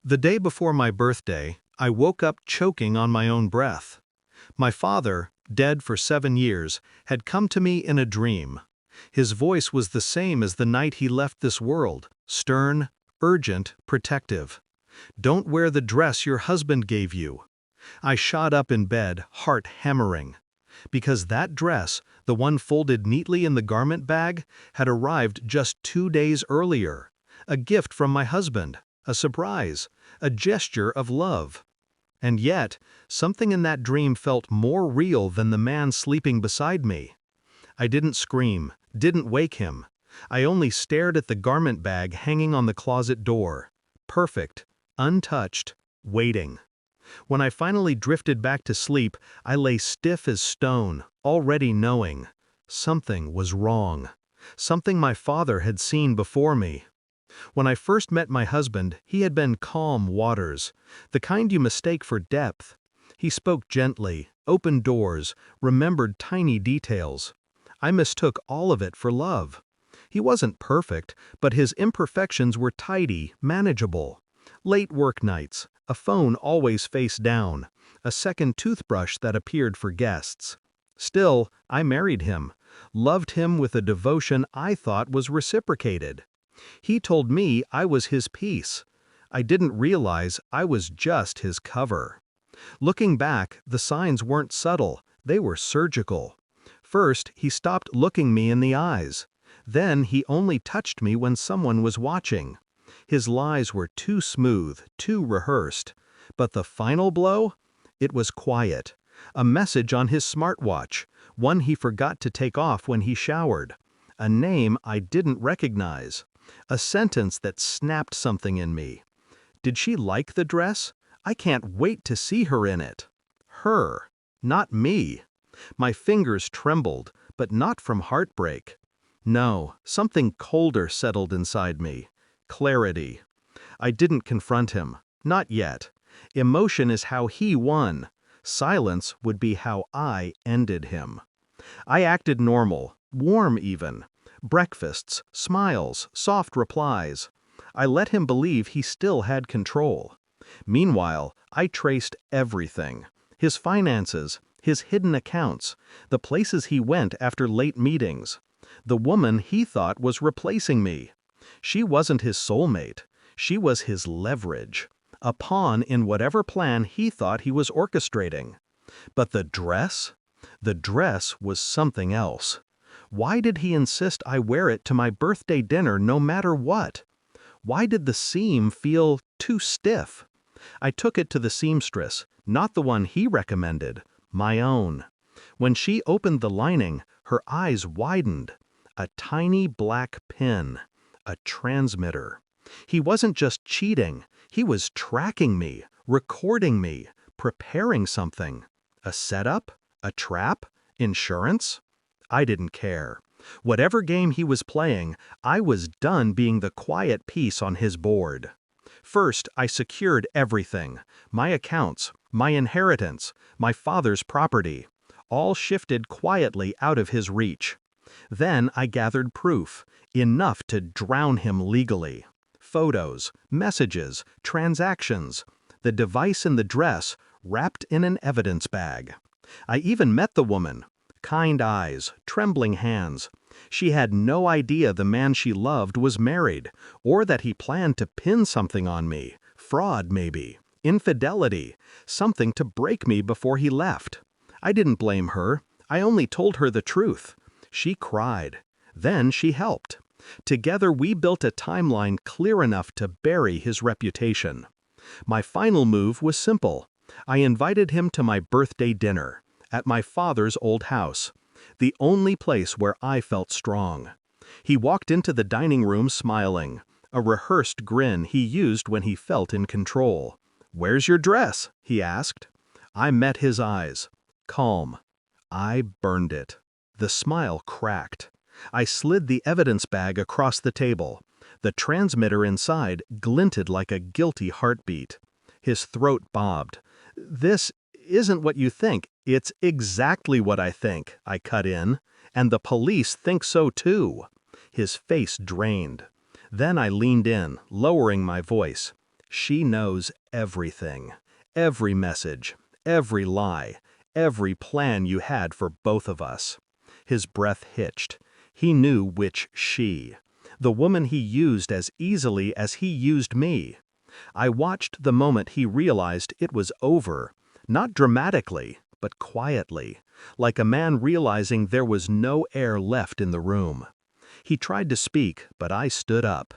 The day before my birthday, I woke up choking on my own breath. My father, dead for 7 years, had come to me in a dream. His voice was the same as the night he left this world, stern, urgent, protective. "Don't wear the dress your husband gave you." I shot up in bed, heart hammering. Because that dress, the one folded neatly in the garment bag, had arrived just 2 days earlier. A gift from my husband, a surprise, a gesture of love. And yet, something in that dream felt more real than the man sleeping beside me. I didn't scream, didn't wake him. I only stared at the garment bag hanging on the closet door. Perfect, untouched, waiting. When I finally drifted back to sleep, I lay stiff as stone, already knowing. Something was wrong. Something my father had seen before me. When I first met my husband, he had been calm waters, the kind you mistake for depth. He spoke gently, opened doors, remembered tiny details. I mistook all of it for love. He wasn't perfect, but his imperfections were tidy, manageable. Late work nights, a phone always face down, a second toothbrush that appeared for guests. Still, I married him, loved him with a devotion I thought was reciprocated. He told me I was his piece. I didn't realize I was just his cover. Looking back, the signs weren't subtle, they were surgical. First, he stopped looking me in the eyes. Then he only touched me when someone was watching. His lies were too smooth, too rehearsed. But the final blow? It was quiet. A message on his smartwatch, one he forgot to take off when he showered. A name I didn't recognize. A sentence that snapped something in me. Did she like the dress? I can't wait to see her in it. Her, not me. My fingers trembled, but not from heartbreak. No, something colder settled inside me. Clarity. I didn't confront him. Not yet. Emotion is how he won. Silence would be how I ended him. I acted normal, warm even. Breakfasts, smiles, soft replies. I let him believe he still had control. Meanwhile, I traced everything. His finances, his hidden accounts, the places he went after late meetings. The woman he thought was replacing me. She wasn't his soulmate. She was his leverage. A pawn in whatever plan he thought he was orchestrating. But the dress? The dress was something else. Why did he insist I wear it to my birthday dinner no matter what? Why did the seam feel too stiff? I took it to the seamstress, not the one he recommended, my own. When she opened the lining, her eyes widened. A tiny black pin. A transmitter. He wasn't just cheating, he was tracking me, recording me, preparing something. A setup? A trap? Insurance? I didn't care. Whatever game he was playing, I was done being the quiet piece on his board. First, I secured everything. My accounts, my inheritance, my father's property. All shifted quietly out of his reach. Then I gathered proof, enough to drown him legally. Photos, messages, transactions. The device in the dress, wrapped in an evidence bag. I even met the woman. Kind eyes, trembling hands. She had no idea the man she loved was married, or that he planned to pin something on me. Fraud, maybe. Infidelity. Something to break me before he left. I didn't blame her. I only told her the truth. She cried. Then she helped. Together we built a timeline clear enough to bury his reputation. My final move was simple. I invited him to my birthday dinner, at my father's old house, the only place where I felt strong. He walked into the dining room smiling, a rehearsed grin he used when he felt in control. "Where's your dress?" he asked. I met his eyes. Calm. I burned it. The smile cracked. I slid the evidence bag across the table. The transmitter inside glinted like a guilty heartbeat. His throat bobbed. "This isn't what you think. It's exactly what I think," I cut in. "And the police think so too." His face drained. Then I leaned in, lowering my voice. She knows everything. Every message, every lie, every plan you had for both of us." His breath hitched. He knew which she. The woman he used as easily as he used me. I watched the moment he realized it was over, not dramatically, but quietly, like a man realizing there was no air left in the room. He tried to speak, but I stood up.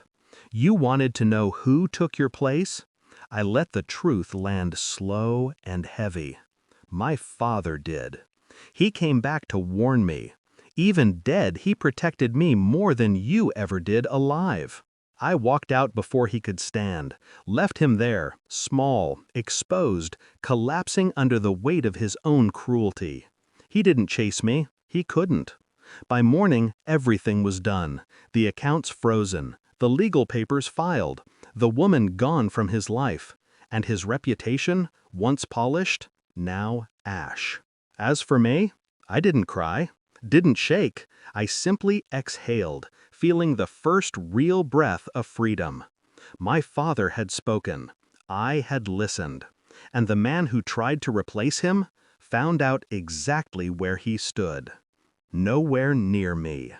"You wanted to know who took your place?" I let the truth land slow and heavy. My father did. He came back to warn me. Even dead, he protected me more than you ever did alive. I walked out before he could stand, left him there, small, exposed, collapsing under the weight of his own cruelty. He didn't chase me. He couldn't. By morning, everything was done. The accounts frozen, the legal papers filed, the woman gone from his life, and his reputation, once polished, now ash. As for me, I didn't cry, didn't shake. I simply exhaled, feeling the first real breath of freedom. My father had spoken. I had listened. And the man who tried to replace him found out exactly where he stood. Nowhere near me.